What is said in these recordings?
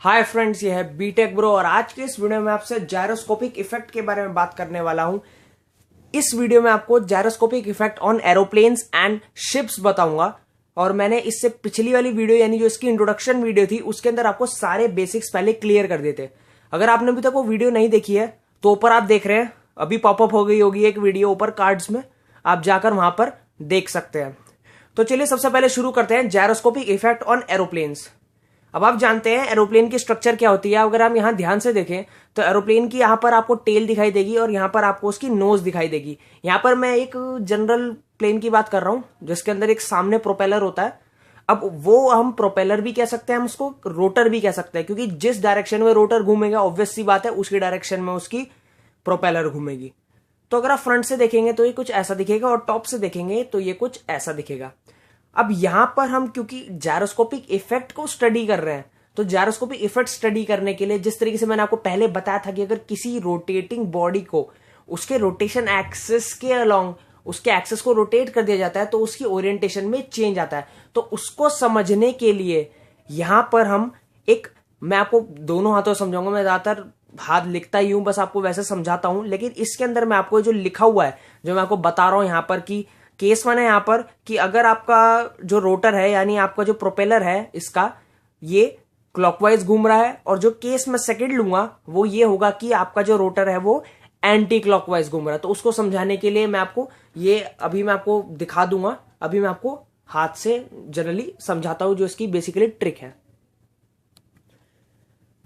Hi friends, ये है BTech bro और आज के इस वीडियो में आपसे जायरोस्कोपिक इफेक्ट के बारे में बात करने वाला हूं। इस वीडियो में आपको gyroscopic effect on aeroplanes and ships बताऊंगा। और मैंने इससे पिछली वाली वीडियो यानी जो इसकी इंट्रोडक्शन वीडियो थी उसके अंदर आपको सारे बेसिक्स पहले क्लियर कर देते। अगर आपने अभी तक वो वीडियो नहीं देखी है तो ऊपर आप देख रहे हैं, अभी पॉपअप हो गई होगी एक वीडियो ऊपर कार्ड्स में, आप जाकर वहां पर देख सकते हैं। तो चलिए सबसे पहले शुरू करते हैं जायरोस्कोपिक इफेक्ट ऑन एरोप्लेन्स। अब आप जानते हैं एरोप्लेन की स्ट्रक्चर क्या होती है। अगर हम यहां ध्यान से देखें तो एरोप्लेन की यहां पर आपको टेल दिखाई देगी और यहां पर आपको उसकी नोज दिखाई देगी। यहां पर मैं एक जनरल प्लेन की बात कर रहा हूं जिसके अंदर एक सामने प्रोपेलर होता है। अब वो हम प्रोपेलर भी कह सकते हैं, हम उसको रोटर भी कह सकते हैं, क्योंकि जिस डायरेक्शन में रोटर घूमेगा ऑब्वियस सी बात है उसी डायरेक्शन में उसकी प्रोपेलर घूमेगी। तो अगर आप फ्रंट से देखेंगे तो ये कुछ ऐसा दिखेगा और टॉप से देखेंगे तो ये कुछ ऐसा दिखेगा। अब यहां पर हम क्योंकि जायरोस्कोपिक इफेक्ट को स्टडी कर रहे हैं तो जायरोस्कोपिक इफेक्ट स्टडी करने के लिए जिस तरीके से मैंने आपको पहले बताया था कि अगर किसी रोटेटिंग बॉडी को उसके रोटेशन एक्सिस के अलोंग उसके एक्सिस को रोटेट कर दिया जाता है तो उसकी ओरिएंटेशन में चेंज आता है। तो उसको समझने के लिए यहां पर हम मैं आपको दोनों हाथों से समझाऊंगा। मैं ज्यादातर हाथ लिखता ही हूं, बस आपको वैसे समझाता हूं, लेकिन इसके अंदर मैं आपको जो लिखा हुआ है जो मैं आपको बता रहा हूं यहां पर कि केस वन है यहां पर कि अगर आपका जो रोटर है यानी आपका जो प्रोपेलर है इसका ये क्लॉकवाइज घूम रहा है, और जो केस मैं सेकंड लूंगा वो ये होगा कि आपका जो रोटर है वो एंटी क्लॉकवाइज घूम रहा है। तो उसको समझाने के लिए मैं आपको अभी मैं आपको दिखा दूंगा। अभी मैं आपको हाथ से जनरली समझाता हूं जो इसकी बेसिकली ट्रिक है।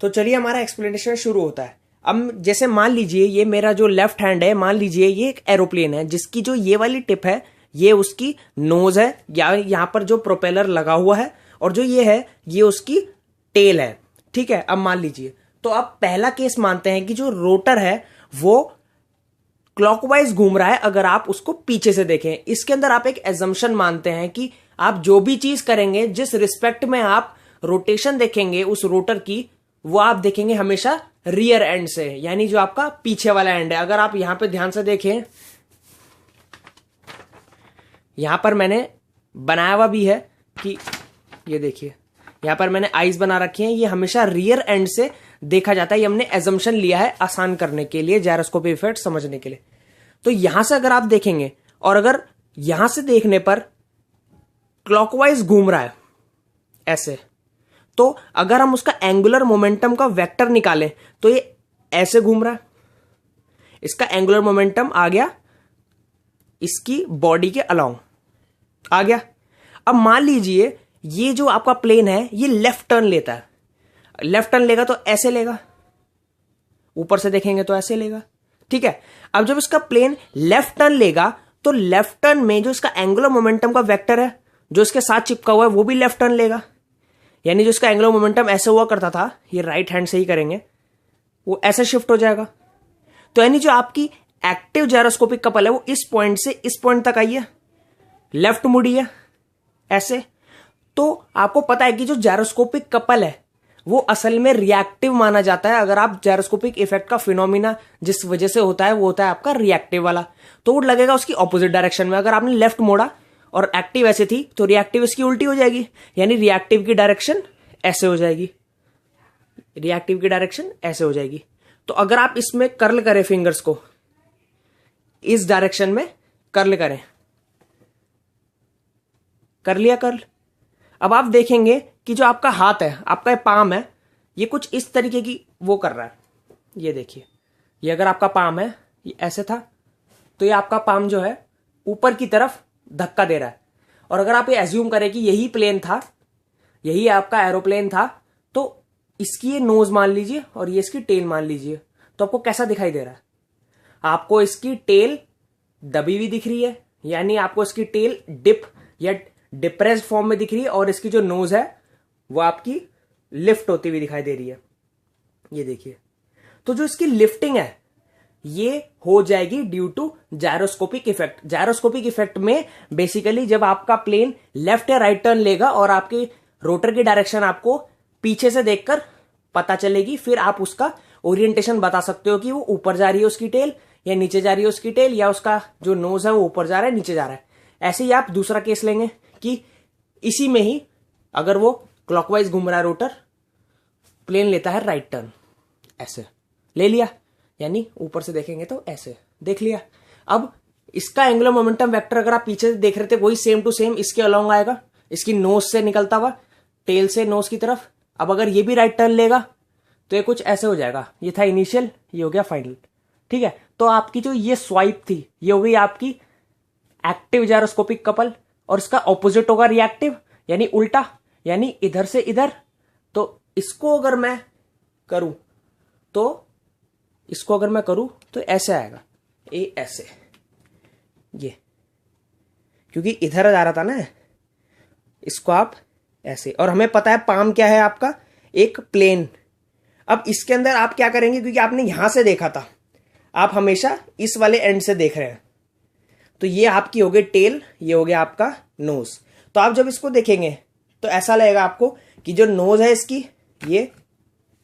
तो चलिए हमारा एक्सप्लेनेशन शुरू होता है। अब जैसे मान लीजिए ये मेरा जो लेफ्ट हैंड है, मान लीजिए ये एक एरोप्लेन है जिसकी जो ये वाली टिप है ये उसकी नोज है या यहां पर जो प्रोपेलर लगा हुआ है, और जो ये है ये उसकी टेल है। ठीक है, अब मान लीजिए तो अब पहला केस मानते हैं कि जो रोटर है वो क्लॉकवाइज घूम रहा है। अगर आप उसको पीछे से देखें, इसके अंदर आप एक एजम्पशन मानते हैं कि आप जो भी चीज करेंगे जिस रिस्पेक्ट में आप रोटेशन देखेंगे उस रोटर की वो आप देखेंगे हमेशा रियर एंड से, यानी जो आपका पीछे वाला एंड है। अगर आप यहां पे ध्यान से देखें, यहां पर मैंने बनाया हुआ भी है कि ये देखिए यहां पर मैंने आईज बना रखी हैं, ये हमेशा रियर एंड से देखा जाता है। ये हमने एजम्पशन लिया है आसान करने के लिए, जायरोस्कोपिक इफेक्ट समझने के लिए। तो यहां से अगर आप देखेंगे और अगर यहां से देखने पर क्लॉकवाइज घूम रहा है ऐसे, तो अगर हम उसका एंगुलर मोमेंटम का वेक्टर निकालें तो ये ऐसे घूम रहा है। इसका एंगुलर मोमेंटम आ गया इसकी बॉडी के अलोंग आ गया। अब मान लीजिए ये जो आपका प्लेन है ये लेफ्ट टर्न लेता है। लेफ्ट टर्न लेगा तो ऐसे लेगा, ऊपर से देखेंगे तो ऐसे लेगा। ठीक है, अब जब इसका प्लेन लेफ्ट टर्न लेगा तो लेफ्ट टर्न में जो इसका एंगुलर मोमेंटम का वेक्टर है जो इसके साथ चिपका हुआ है वो भी लेफ्ट टर्न लेगा। यानी जो इसका एंगुलर मोमेंटम ऐसे हुआ करता था, ये राइट हैंड से ही करेंगे, वो ऐसे शिफ्ट हो जाएगा। तो यानी जो आपकी एक्टिव जायरोस्कोपिक कपल है वो इस पॉइंट से इस पॉइंट तक आई है, लेफ्ट मुड़ी है ऐसे। तो आपको पता है कि जो जायरोस्कोपिक कपल है वो असल में रिएक्टिव माना जाता है। अगर आप जायरोस्कोपिक इफेक्ट का फिनोमिना जिस वजह से होता है वो होता है आपका रिएक्टिव वाला, तो वो लगेगा उसकी ऑपोजिट डायरेक्शन में। अगर आपने लेफ्ट मोड़ा और एक्टिव ऐसे थी तो रिएक्टिव इसकी उल्टी हो जाएगी, यानी रिएक्टिव की डायरेक्शन ऐसे हो जाएगी, रिएक्टिव की डायरेक्शन ऐसे हो जाएगी। तो अगर आप इसमें कर्ल करें फिंगर्स को, इस डायरेक्शन में कर्ल करें, कर लिया कर्ल। अब आप देखेंगे कि जो आपका हाथ है, आपका पाम है, ये कुछ इस तरीके की वो कर रहा है। ये देखिए, ये अगर आपका पाम है ये ऐसे था तो ये आपका पाम जो है ऊपर की तरफ धक्का दे रहा है। और अगर आप ये एज्यूम करें कि यही प्लेन था, यही आपका एरोप्लेन था, तो इसकी ये नोज मान लीजिए और ये इसकी टेल मान लीजिए, तो आपको कैसा दिखाई दे रहा है? आपको इसकी टेल दबी हुई दिख रही है, यानी आपको इसकी टेल डिप या डिप्रेस्ड फॉर्म में दिख रही है, और इसकी जो नोज है वो आपकी लिफ्ट होती हुई दिखाई दे रही है। ये देखिए, तो जो इसकी लिफ्टिंग है ये हो जाएगी due to gyroscopic effect. Gyroscopic effect में बेसिकली जब आपका प्लेन लेफ्ट या राइट टर्न लेगा और आपके रोटर की डायरेक्शन आपको पीछे से देखकर पता चलेगी, फिर आप उसका ओरिएंटेशन बता सकते हो कि वो ऊपर जा रही है उसकी टेल या नीचे जा रही है उसकी टेल, या उसका जो नोज है वो ऊपर जा रहा है नीचे जा रहा है। ऐसे ही आप दूसरा केस लेंगे कि इसी में ही अगर वो क्लॉकवाइज घूम रहा है रोटर प्लेन लेता है राइट टर्न, ऐसे ले लिया, यानी ऊपर से देखेंगे तो ऐसे देख लिया। अब इसका एंगुलर मोमेंटम वेक्टर अगर आप पीछे से देख रहे थे वही सेम टू सेम इसके अलोंग आएगा, इसकी नोज से निकलता हुआ, टेल से नोज की तरफ। अब अगर ये भी राइट टर्न लेगा तो ये कुछ ऐसे हो जाएगा, ये था इनिशियल, ये हो गया फाइनल। ठीक है, तो आपकी जो ये स्वाइप थी ये हो गई आपकी एक्टिव जायरोस्कोपिक कपल, और इसका ऑपोजिट होगा रिएक्टिव यानी उल्टा, यानी इधर से इधर। तो इसको अगर मैं करूं तो ऐसे आएगा, ए ऐसे, ये क्योंकि इधर जा रहा था ना, इसको आप ऐसे। और हमें पता है पाम क्या है आपका, एक प्लेन। अब इसके अंदर आप क्या करेंगे, क्योंकि आपने यहां से देखा था, आप हमेशा इस वाले एंड से देख रहे हैं, तो ये आपकी हो गई टेल, ये हो गया आपका नोज। तो आप जब इसको देखेंगे तो ऐसा लगेगा आपको कि जो नोज है इसकी, ये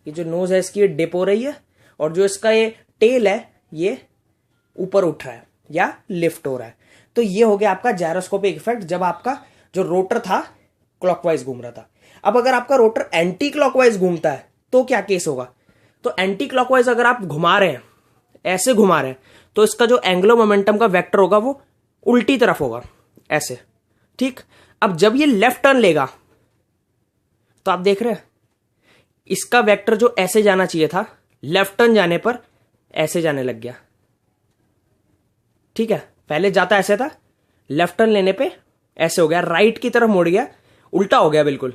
जो नोज है इसकी ये डिप हो रही है, और जो इसका ये टेल है ये ऊपर उठ रहा है या लिफ्ट हो रहा है। तो ये हो गया आपका जायरोस्कोपिक इफेक्ट, जब आपका जो रोटर था क्लॉकवाइज घूम रहा था। अब अगर आपका रोटर एंटी क्लॉकवाइज घूमता है तो क्या केस होगा, तो एंटी क्लॉकवाइज अगर आप घुमा रहे हैं, ऐसे घुमा रहे हैं, तो इसका जो एंगुलर मोमेंटम का वेक्टर होगा वो उल्टी तरफ होगा, ऐसे। ठीक, अब जब ये लेफ्ट टर्न लेगा तो आप देख रहे हैं इसका वेक्टर जो ऐसे जाना चाहिए था, लेफ्ट टर्न जाने पर ऐसे जाने लग गया। ठीक है, पहले जाता ऐसे था, लेफ्ट टर्न लेने पे ऐसे हो गया, राइट की तरफ मुड़ गया, उल्टा हो गया बिल्कुल।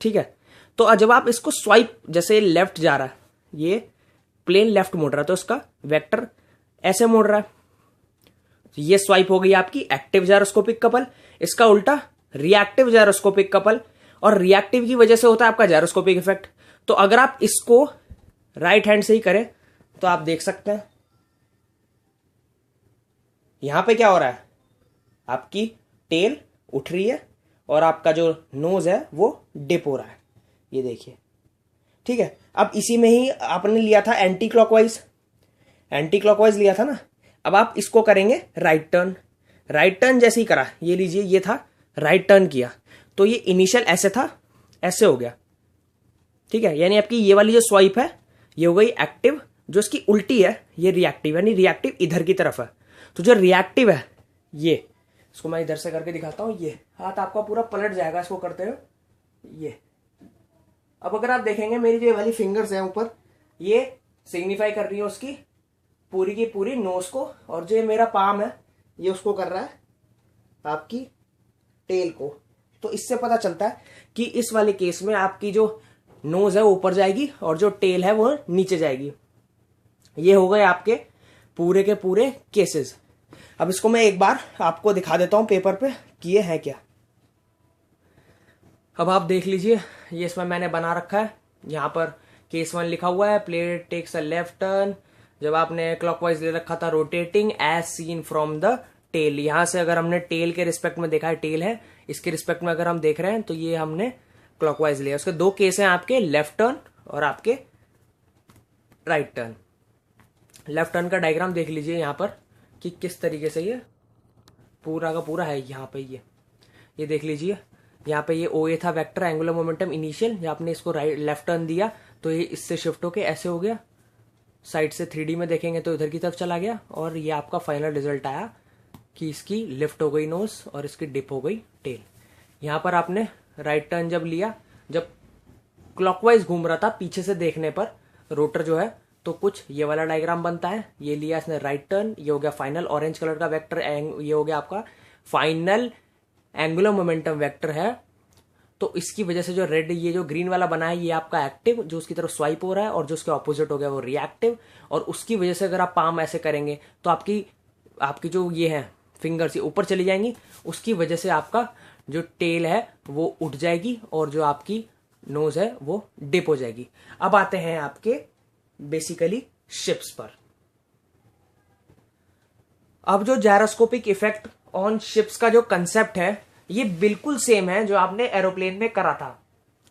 ठीक है, तो जब आप इसको स्वाइप, जैसे लेफ्ट जा रहा है, ये प्लेन लेफ्ट मुड़ रहा है, तो इसका वेक्टर ऐसे मुड़ रहा है, तो ये स्वाइप हो गई आपकी एक्टिव जायरोस्कोपिक कपल। इसका उल्टा रिएक्टिव जायरोस्कोपिक कपल, और रिएक्टिव की वजह से होता है आपका जायरोस्कोपिक इफेक्ट। तो अगर आप इसको राइट हैंड से ही करें तो आप देख सकते हैं यहां पे क्या हो रहा है, आपकी टेल उठ रही है और आपका जो नोज है वो डिप हो रहा है, ये देखिए। ठीक है, अब इसी में ही आपने लिया था एंटी क्लॉकवाइज लिया था ना। अब आप इसको करेंगे राइट टर्न। राइट टर्न जैसे ही करा, ये लीजिए, ये था राइट टर्न किया, तो ये इनिशियल ऐसे था, ऐसे हो गया। ठीक है, यानी आपकी ये वाली जो स्वाइप है ये हो गई एक्टिव, जो इसकी उल्टी है ये रिएक्टिव, यानी रिएक्टिव इधर की तरफ है। तो जो रिएक्टिव है ये, इसको मैं इधर से करके दिखाता हूं, ये हाथ आपका पूरा पलट जाएगा इसको करते हुए, ये। अब अगर आप देखेंगे मेरी जो वाली फिंगर्स है ऊपर, ये सिग्निफाई कर रही है उसकी पूरी की पूरी नोज को, और जो मेरा पाम है ये उसको कर रहा है आपकी टेल को। तो इससे पता चलता है कि इस वाले केस में आपकी जो नोज है वो ऊपर जाएगी और जो टेल है वो नीचे जाएगी। ये हो गए आपके पूरे के पूरे केसेस। अब इसको मैं एक बार आपको दिखा देता हूं पेपर पे कि ये है क्या। अब आप देख लीजिए, ये इसमें मैंने बना रखा है, यहां पर केस 1 लिखा हुआ है, plane takes a left turn, जब आपने क्लॉकवाइज ले रखा था, rotating as seen from the tail. यहां से अगर हमने टेल के रिस्पेक्ट में देखा है, टेल है, इसके रिस्पेक्ट में अगर हम देख रहे हैं तो ये हमने क्लॉकवाइज लिया। उसके दो केस हैं आपके, लेफ्ट टर्न और आपके राइट टर्न। लेफ्ट टर्न का डायग्राम देख लीजिए यहां पर कि किस तरीके से ये पूरा का पूरा है। यहाँ पे ये देख लीजिए, यहाँ पे ये ओ ए था वेक्टर एंगुलर मोमेंटम इनिशियल, या आपने इसको राइट लेफ्ट टर्न दिया तो ये इससे शिफ्ट होके ऐसे हो गया, साइड से 3D में देखेंगे तो इधर की तरफ चला गया, और ये आपका फाइनल रिजल्ट आया कि इसकी लिफ्ट हो गई नोज और इसकी डिप हो गई टेल। यहाँ पर आपने राइट टर्न जब लिया, जब क्लॉकवाइज घूम रहा था पीछे से देखने पर रोटर जो है, तो कुछ ये वाला डायग्राम बनता है। ये लिया इसने राइट टर्न, ये हो गया फाइनल ऑरेंज कलर का वेक्टर, ये हो गया आपका फाइनल एंगुलर मोमेंटम वेक्टर है। तो इसकी वजह से जो रेड, ये जो ग्रीन वाला बना है, ये आपका एक्टिव जो उसकी तरफ स्वाइप हो रहा है, और जो उसके ऑपोजिट हो गया वो रिएक्टिव। और उसकी वजह से अगर आप पाम ऐसे करेंगे तो आपकी जो ये है फिंगर्स ये ऊपर चली जाएंगी, उसकी वजह से आपका जो टेल है वो उठ जाएगी और जो आपकी नोज है वो डिप हो जाएगी। अब आते हैं आपके बेसिकली शिप्स पर। अब जो जायरोस्कोपिक इफेक्ट ऑन शिप्स का जो कंसेप्ट है ये बिल्कुल सेम है जो आपने एरोप्लेन में करा था,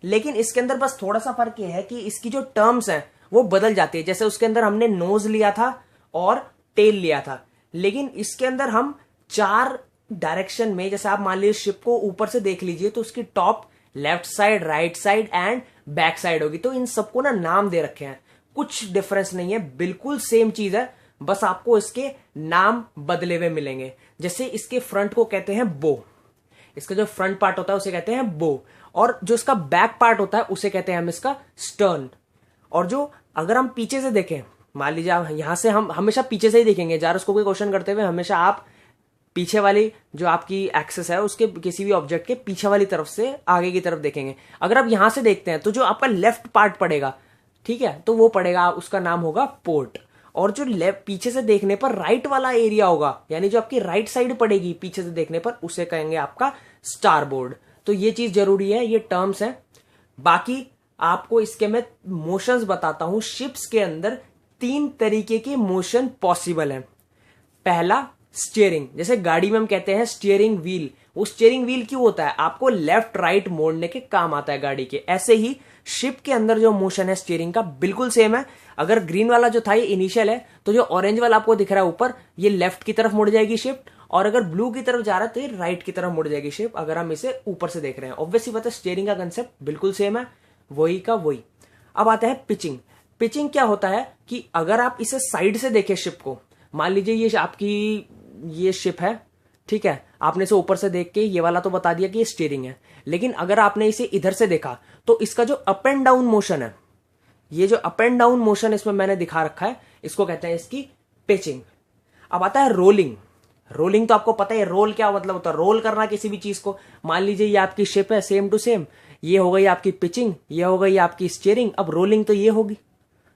लेकिन इसके अंदर बस थोड़ा सा फर्क ये है कि इसकी जो टर्म्स हैं वो बदल जाती है। जैसे उसके अंदर हमने नोज लिया था और टेल लिया था, लेकिन इसके अंदर हम 4 डायरेक्शन में, जैसे आप मान लीजिए शिप को ऊपर से देख लीजिए तो उसकी top left side, right side and back side होगी। तो इन सबको ना नाम दे रखे हैं, कुछ डिफरेंस नहीं है, बिल्कुल सेम चीज है, बस आपको इसके नाम बदले हुए मिलेंगे। जैसे इसके फ्रंट को कहते हैं बो, इसका जो फ्रंट पार्ट होता है उसे कहते हैं बो, और जो इसका बैक पार्ट होता है उसे कहते हैं हम इसका स्टर्न। और जो अगर हम पीछे से देखें, मान लीजिए यहां से हम हमेशा पीछे से ही देखेंगे, जायरोस्कोप के क्वेश्चन करते हुए हमेशा आप पीछे वाली जो आपकी एक्सिस है उसके किसी भी ऑब्जेक्ट के पीछे वाली तरफ से आगे की तरफ देखेंगे। अगर आप यहां से देखते हैं तो जो आपका लेफ्ट पार्ट पड़ेगा, ठीक है, तो वो पड़ेगा, उसका नाम होगा पोर्ट। और जो लेफ्ट पीछे से देखने पर राइट वाला एरिया होगा, यानी जो आपकी राइट साइड पड़ेगी पीछे से देखने पर, उसे कहेंगे आपका स्टार बोर्ड। तो ये चीज जरूरी है, ये टर्म्स है। बाकी आपको इसके मैं मोशंस बताता हूं। शिप्स के अंदर 3 तरीके के मोशन पॉसिबल है। पहला स्टीयरिंग, जैसे गाड़ी में हम कहते हैं स्टीयरिंग व्हील, वो स्टीयरिंग व्हील क्यों होता है, आपको लेफ्ट राइट मोड़ने के काम आता है गाड़ी के। ऐसे ही शिप के अंदर जो मोशन है स्टीयरिंग का बिल्कुल सेम है। अगर ग्रीन वाला जो था ये इनिशियल है, तो जो ऑरेंज वाला आपको दिख रहा है ऊपर, ये लेफ्ट की तरफ मुड़ जाएगी शिप, और अगर ब्लू की तरफ जा रहा है तो ये राइट की तरफ मुड़ जाएगी शिप, अगर हम इसे ऊपर से देख रहे हैं। ऑब्वियसली बात है, स्टीयरिंग का कंसेप्ट बिल्कुल सेम है, वही का वही। अब आता है पिचिंग। पिचिंग क्या होता है कि अगर आप इसे साइड से देखें शिप को, मान लीजिए ये आपकी ये शिप है, ठीक है, आपने इसे ऊपर से देख के ये वाला तो बता दिया कि ये स्टीयरिंग है, लेकिन अगर आपने इसे इधर से देखा तो इसका जो अप एंड डाउन मोशन है, ये जो अप एंड डाउन मोशन इसमें मैंने दिखा रखा है, इसको कहते हैं इसकी पिचिंग। अब आता है रोलिंग। रोलिंग तो आपको पता है रोल क्या मतलब होता है, रोल करना किसी भी चीज को। मान लीजिए ये आपकी शिप है सेम टू सेम, ये हो गई आपकी पिचिंग, ये हो गई आपकी स्टीयरिंग। अब रोलिंग तो ये होगी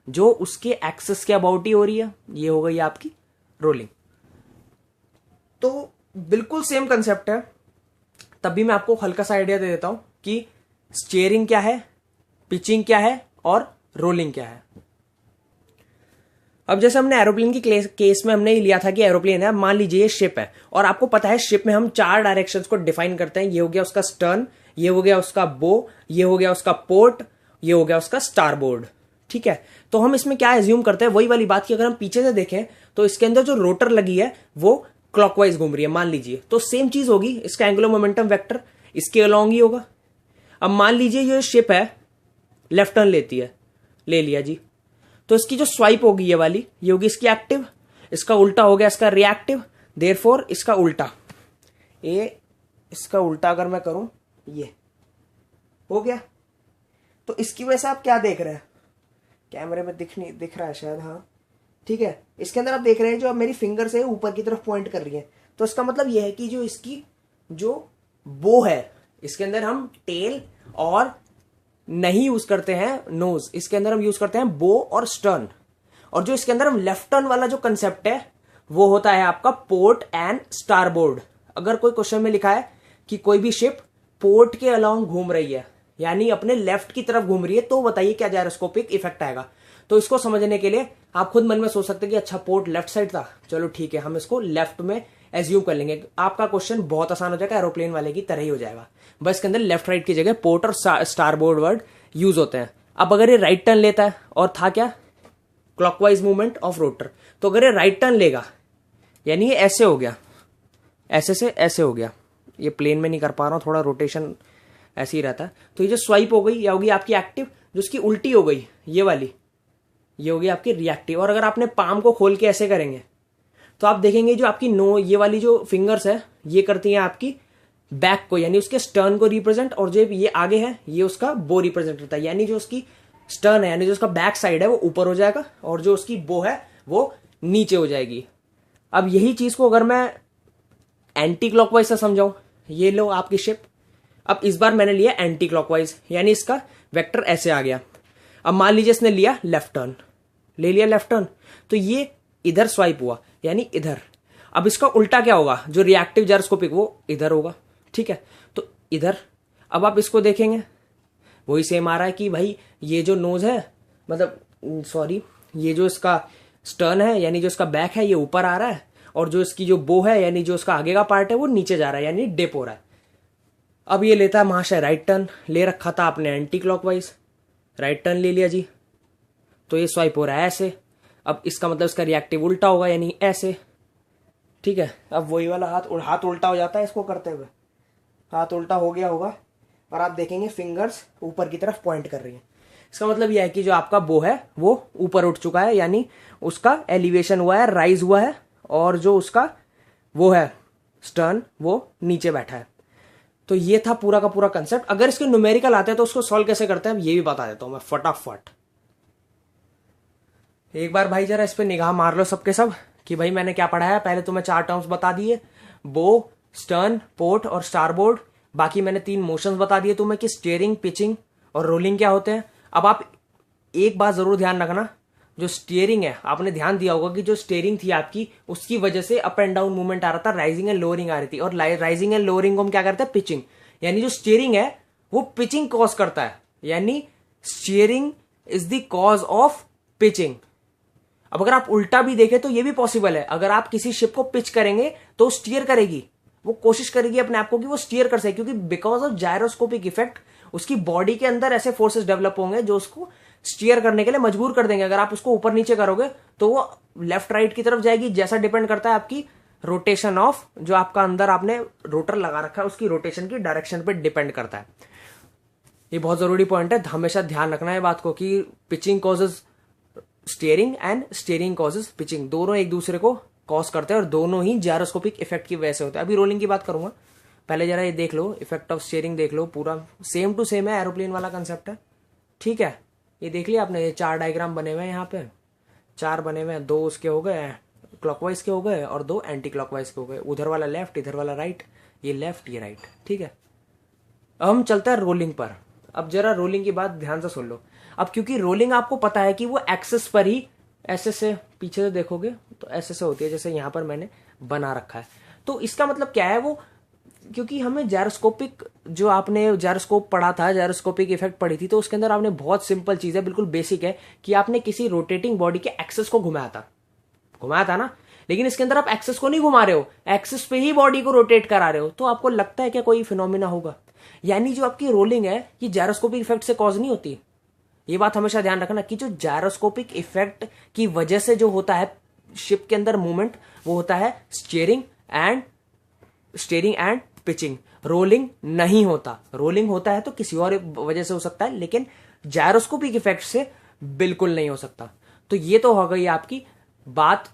जो उसके एक्सेस के अबाउट ही हो रही है, ये हो गई आपकी रोलिंग। तो बिल्कुल सेम कंसेप्ट है, तब भी मैं आपको हल्का सा आइडिया दे देता हूं कि स्टीयरिंग क्या है, पिचिंग क्या है और रोलिंग क्या है। अब जैसे हमने एरोप्लेन की केस में हमने लिया था कि एरोप्लेन है, मान लीजिए ये शिप है, और आपको पता है शिप में हम 4 डायरेक्शंस को डिफाइन करते हैं। ये हो गया उसका स्टर्न, ये हो गया उसका बो, ये हो गया उसका पोर्ट, ये हो गया उसका स्टारबोर्ड, ठीक है। तो हम इसमें क्या एज्यूम करते हैं, वही वाली बात की अगर हम पीछे से देखें तो इसके अंदर जो रोटर लगी है वो क्लॉकवाइज घूम रही है, मान लीजिए, तो सेम चीज होगी, इसका एंगुलर मोमेंटम वेक्टर इसके अलोंग ही होगा। अब मान लीजिए ये शिप है, लेफ्ट टर्न लेती है, ले लिया जी, तो इसकी जो स्वाइप होगी ये वाली, ये होगी इसकी एक्टिव, इसका उल्टा हो गया इसका रिएक्टिव, देयरफॉर इसका उल्टा, ये इसका उल्टा अगर मैं करूं, ये हो गया। तो इसकी वजह से आप क्या देख रहे हैं, कैमरे में दिख रहा है शायद, हाँ ठीक है, इसके अंदर आप देख रहे हैं जो अब मेरी फिंगर से ऊपर की तरफ पॉइंट कर रही है, तो इसका मतलब यह है कि जो इसकी जो बो है, इसके अंदर हम टेल और नहीं यूज करते हैं नोज, इसके अंदर हम यूज करते हैं बो और स्टर्न। और जो इसके अंदर हम लेफ्ट टर्न वाला जो कंसेप्ट है वो होता है आपका पोर्ट एंड स्टारबोर्ड। अगर कोई क्वेश्चन में लिखा है कि कोई भी शिप पोर्ट के अलोंग घूम रही है, यानी अपने लेफ्ट की तरफ घूम रही है, तो बताइए क्या जायरोस्कोपिक इफेक्ट आएगा। तो इसको समझने के लिए आप खुद मन में सोच सकते हैं कि अच्छा पोर्ट लेफ्ट साइड था, चलो ठीक है हम इसको लेफ्ट में एज्यूम कर लेंगे। आपका क्वेश्चन बहुत आसान हो जाएगा, एरोप्लेन वाले की तरह ही हो जाएगा, बस इसके अंदर लेफ्ट राइट की जगह पोर्ट और स्टारबोर्ड वर्ड यूज होते हैं। अब अगर ये राइट टर्न लेता है, और था क्या क्लॉकवाइज मूवमेंट ऑफ रोटर, तो अगर ये राइट टर्न लेगा यानी ये ऐसे हो गया, ऐसे से ऐसे हो गया, ये प्लेन में नहीं कर पा रहा हूं, थोड़ा रोटेशन ऐसे ही रहता है। तो ये जो स्वाइप हो गई या होगी आपकी एक्टिव, जो उसकी उल्टी हो गई ये वाली, ये होगी आपकी रिएक्टिव। और अगर आपने पाम को खोल के ऐसे करेंगे तो आप देखेंगे जो आपकी ये वाली जो फिंगर्स है ये करती हैं आपकी बैक को, यानी उसके स्टर्न को रिप्रेजेंट, और जो ये आगे है ये उसका बो रिप्रेजेंट करता है, यानी जो उसकी स्टर्न है यानी जो उसका बैक साइड है वो ऊपर हो जाएगा और जो उसकी बो है वो नीचे हो जाएगी। अब यही चीज को अगर मैं एंटी क्लॉकवाइज से समझाऊं, ये लो आपकी शिप, अब इस बार मैंने लिया एंटी क्लॉकवाइज, यानी इसका वेक्टर ऐसे आ गया। अब मान लीजिए इसने लिया लेफ्ट टर्न, ले लिया लेफ्ट टर्न, तो ये इधर स्वाइप हुआ यानी इधर। अब इसका उल्टा क्या होगा, जो रिएक्टिव जायरोस्कोपिक वो इधर होगा, ठीक है, तो इधर। अब आप इसको देखेंगे वही सेम आ रहा है कि भाई ये जो नोज है, मतलब सॉरी ये जो इसका स्टर्न है यानी जो इसका बैक है ये ऊपर आ रहा है, और जो इसकी जो बो है यानी जो इसका आगे का पार्ट है वो नीचे जा रहा है, यानी डिप हो रहा है। अब ये लेता है महाशय राइट टर्न, ले रखा था आपने एंटी क्लॉकवाइज, राइट टर्न ले लिया जी, तो ये स्वाइप हो रहा है ऐसे। अब इसका मतलब इसका रिएक्टिव उल्टा होगा यानी ऐसे, ठीक है। अब वही वाला हाथ उल्टा हो जाता है इसको करते हुए, हाथ उल्टा हो गया होगा, और आप देखेंगे फिंगर्स ऊपर की तरफ पॉइंट कर रही है। इसका मतलब यह है कि जो आपका बो है वो ऊपर उठ चुका है, यानी उसका एलिवेशन हुआ है, राइज हुआ है, और जो उसका वो है स्टर्न वो नीचे बैठा है। तो ये था पूरा का पूरा कंसेप्ट। अगर इसके न्यूमेरिकल आते हैं तो उसको सॉल्व कैसे करते हैं ये भी बता देता हूं मैं फटाफट। एक बार भाई जरा इस पे निगाह मार लो सबके सब कि भाई मैंने क्या पढ़ाया। पहले तुम्हें 4 टर्म्स बता दिए, बो, स्टर्न, पोर्ट और स्टारबोर्ड। बाकी मैंने 3 मोशंस बता दिए तुम्हें कि स्टीयरिंग, पिचिंग और रोलिंग क्या होते हैं। अब आप एक बात जरूर ध्यान रखना, जो स्टीयरिंग है आपने ध्यान दिया होगा कि जो स्टीयरिंग थी आपकी उसकी वजह से अप एंड डाउन मूवमेंट आ रहा था, राइजिंग एंड लोअरिंग आ रही थी। और राइजिंग एंड लोअरिंग को हम क्या करते हैं, पिचिंग। यानी जो स्टीयरिंग है वो पिचिंग कॉज करता है, यानी steering is the cause of pitching. अब अगर आप उल्टा भी देखें तो ये भी पॉसिबल है। अगर आप किसी शिप को पिच करेंगे तो स्टीयर करेगी, वो कोशिश करेगी अपने आप को कि वो स्टीयर कर सके, क्योंकि बिकॉज ऑफ जायरोस्कोपिक इफेक्ट उसकी बॉडी के अंदर ऐसे फोर्सेस डेवलप होंगे जो उसको स्टीयर करने के लिए मजबूर कर देंगे। अगर आप उसको ऊपर नीचे करोगे तो वो लेफ्ट राइट की तरफ जाएगी, जैसा डिपेंड करता है आपकी रोटेशन ऑफ जो आपका अंदर आपने रोटर लगा रखा है उसकी रोटेशन की डायरेक्शन पे डिपेंड करता है। ये बहुत जरूरी पॉइंट है, हमेशा ध्यान रखना है बात को कि pitching causes steering and steering causes pitching, दोनों एक दूसरे को कॉज करते हैं और दोनों ही जायरोस्कोपिक इफेक्ट की वजह से होते हैं। अभी रोलिंग की बात करूंगा, पहले जरा ये देख लो, इफेक्ट ऑफ स्टीयरिंग देख लो, पूरा सेम टू सेम है, एरोप्लेन वाला कंसेप्ट है। ठीक है, ये देख लिया आपने, ये 4 डायग्राम बने हुए हैं, यहाँ पे 4 बने हुए हैं, 2 उसके हो गए क्लॉकवाइज के हो गए और 2 एंटी क्लॉकवाइज के हो गए, उधर वाला लेफ्ट इधर वाला राइट, ये लेफ्ट ये राइट। ठीक है, अब हम चलते हैं रोलिंग पर। अब जरा रोलिंग की बात ध्यान से सुन लो। अब क्योंकि रोलिंग आपको पता है कि वो एक्सेस पर ही ऐसे से पीछे से देखोगे तो ऐसे से होती है, जैसे यहां पर मैंने बना रखा है। तो इसका मतलब क्या है, वो क्योंकि हमें जायरोस्कोपिक जो आपने जायरोस्कोप पढ़ा था, जायरोस्कोपिक इफेक्ट पढ़ी थी, तो उसके अंदर आपने बहुत सिंपल चीज है, बिल्कुल बेसिक है कि आपने किसी रोटेटिंग बॉडी के एक्सेस को घुमाया था ना। लेकिन इसके अंदर आप एक्सेस को नहीं घुमा रहे हो, एक्सेस पे ही बॉडी को रोटेट करा रहे हो। तो आपको लगता है क्या कोई फिनोमिना होगा? यानी जो आपकी रोलिंग है ये जायरोस्कोपिक इफेक्ट से कॉज नहीं होती। ये बात हमेशा ध्यान रखना कि जो जायरोस्कोपिक इफेक्ट की वजह से जो होता है शिप के अंदर मूवमेंट, वो होता है स्टीयरिंग एंड पिचिंग। रोलिंग नहीं होता। रोलिंग होता है तो किसी और वजह से हो सकता है, लेकिन जायरोस्कोपिक इफेक्ट से बिल्कुल नहीं हो सकता। तो ये तो हो गई आपकी बात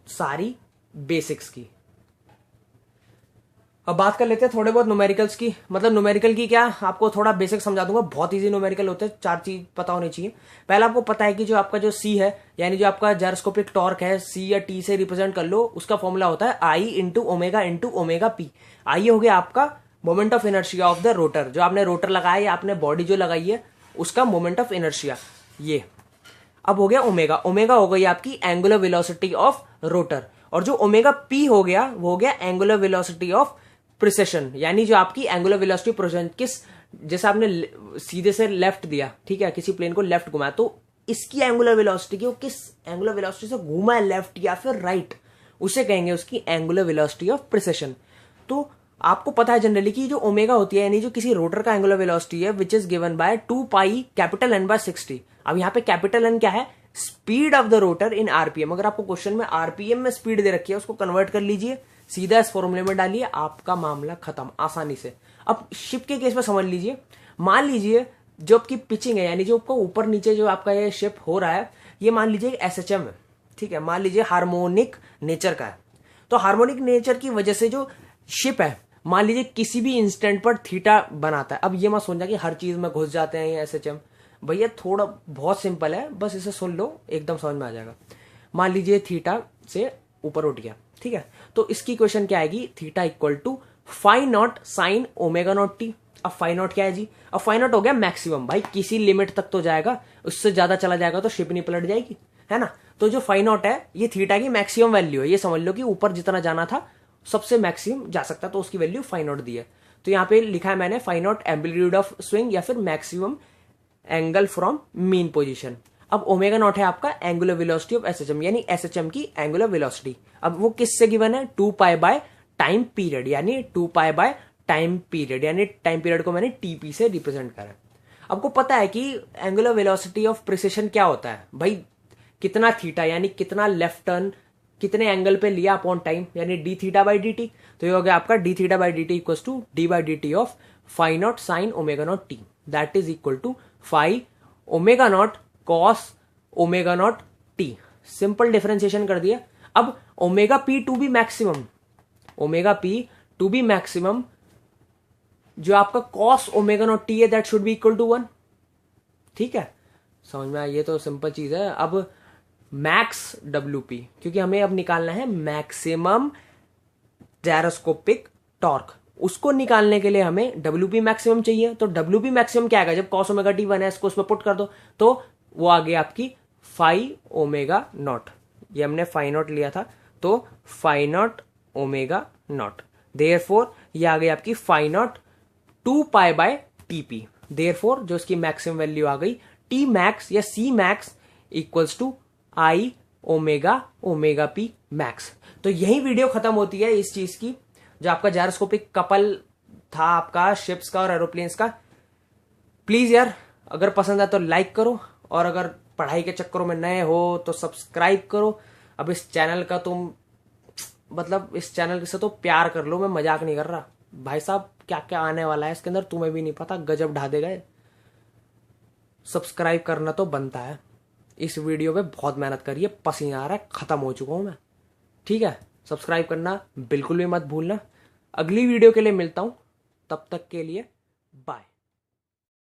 सारी बेसिक्स की। अब बात कर लेते हैं थोड़े बहुत न्यूमेरिकल्स की। मतलब न्यूमेरिकल की क्या, आपको थोड़ा बेसिक समझा दूंगा, बहुत इजी न्यूमेरिकल होते हैं। 4 चीज पता होनी चाहिए। पहला आपको पता है कि जो आपका जो सी है, यानी जो आपका जायरोस्कोपिक टॉर्क है, सी या टी से रिप्रेजेंट कर लो, उसका फॉर्मूला होता है आई इंटू ओमेगा पी। आई हो गया आपका moment of inertia of the rotor, जो आपने रोटर लगाया या आपने बॉडी जो लगाई है उसका मोमेंट ऑफ इनर्शिया। ये अब हो गया ओमेगा। ओमेगा हो गई आपकी एंगुलर वेलोसिटी ऑफ रोटर, और जो ओमेगा पी हो गया वो हो गया एंगुलर वेलोसिटी ऑफ प्रिसेशन, यानी जो आपकी एंगुलर वेलोसिटी प्रेजेंट किस, जैसे आपने सीधे से लेफ्ट दिया, ठीक है, किसी प्लेन को लेफ्ट घुमाया, तो इसकी एंगुलर वेलोसिटी की वो किस एंगुलर वेलोसिटी से घूमा है, लेफ्ट या फिर राइट, उसे कहेंगे उसकी एंगुलर वेलोसिटी ऑफ प्रिसेशन। तो आपको पता है जनरली कि जो ओमेगा होती है, यानी जो किसी रोटर का एंगुलर वेलोसिटी है, which is given by 2 pi capital N by 60। अब यहाँ पे कैपिटल N क्या है, speed of the rotor in RPM. अगर आपको क्वेश्चन में आरपीएम में स्पीड दे रखी है, उसको कन्वर्ट कर लीजिए, सीधा इस फॉर्मूले में डालिए, आपका मामला खत्म आसानी से। अब शिप के केस में समझ लीजिए, मान लीजिए जो आपकी पिचिंग है, यानी जो आपका ऊपर नीचे जो आपका ये शिप हो रहा है, ये मान लीजिए एसएचएम है, ठीक है, मान लीजिए हार्मोनिक नेचर का है। तो हार्मोनिक नेचर की वजह से जो शिप है, मान लीजिए किसी भी इंस्टेंट पर थीटा बनाता है। अब ये मत सोचा कि हर चीज में घुस जाते हैं ये एसएचएम, भैया थोड़ा बहुत सिंपल है, बस इसे सुन लो एकदम समझ में आ जाएगा। मान लीजिए थीटा से ऊपर उठ गया, ठीक है, तो इसकी इक्वेशन क्या आएगी, theta equal to phi naught sine omega naught T. अब फाई नॉट क्या है जी, अब फाई नॉट हो गया मैक्सिमम, भाई किसी लिमिट तक तो जाएगा, उससे ज्यादा चला जाएगा तो शिप नहीं पलट जाएगी, है ना। तो जो फाई नॉट है ये थीटा की मैक्सिमम वैल्यू है, ये समझ लो कि ऊपर जितना जाना था सबसे मैक्सिमम जा सकता, तो उसकी वैल्यू फाई नॉट दी है। तो यहाँ पे लिखा है मैंने phi naught amplitude of swing या फिर maximum angle from mean position. अब ओमेगा नॉट है आपका एंगुलर वेलोसिटी ऑफ एसएचएम, यानी एसएचएम की एंगुलर वेलोसिटी। अब वो किससे गिवन है, 2 पाई बाय टाइम पीरियड, यानी 2 पाई बाय टाइम पीरियड, यानी टाइम पीरियड को मैंने टीपी से रिप्रेजेंट करा। आपको पता है कि एंगुलर वेलोसिटी ऑफ प्रिसिशन क्या होता है, भाई कितना थीटा, यानी कितना लेफ्ट टर्न कितने एंगल पे लिया अपॉन टाइम, यानी D theta by D T. तो ये हो गया आपका D theta by D T equal to D by D T of phi naught sine omega naught T, that is equal to phi omega naught cos omega naught T. Simple differentiation कर दिया। अब omega P to be maximum, omega P to be maximum जो आपका cos omega naught T है that should be equal to 1। ठीक है, समझ में आया? ये तो सिंपल चीज है। अब मैक्स डब्ल्यू पी, क्योंकि हमें अब निकालना है मैक्सिमम जायरोस्कोपिक टॉर्क, उसको निकालने के लिए हमें डब्ल्यू पी मैक्सिमम चाहिए। तो डब्ल्यू पी मैक्सिमम क्या आएगा? जब कॉस ओमेगा टी 1 है इसको उसमें पुट कर दो तो वो आ गया आपकी फाई ओमेगा नॉट। ये हमने फाई नॉट लिया था तो phi naught omega naught, therefore ये आ गई आपकी phi naught 2 pi by TP. Therefore जो इसकी मैक्सिमम वैल्यू आ गई टी मैक्स या C max equals to I omega omega P max. तो यही वीडियो खत्म होती है इस चीज की, जो आपका जायरोस्कोपिक कपल था आपका शिप्स का और एरोप्लेन्स का। प्लीज यार अगर पसंद आए तो लाइक करो, और अगर पढ़ाई के चक्करों में नए हो तो सब्सक्राइब करो। अब इस चैनल का तुम मतलब इस चैनल से तो प्यार कर लो, मैं मजाक नहीं कर रहा भाई साहब। क्या क्या आने वाला है इसके अंदर तुम्हें भी नहीं पता, गजब ढा दे गए। सब्सक्राइब करना तो बनता है। इस वीडियो पे बहुत मेहनत करी है, पसीना आ रहा है, खत्म हो चुका हूं मैं। ठीक है, सब्सक्राइब करना बिल्कुल भी मत भूलना। अगली वीडियो के लिए मिलता हूं, तब तक के लिए बाय।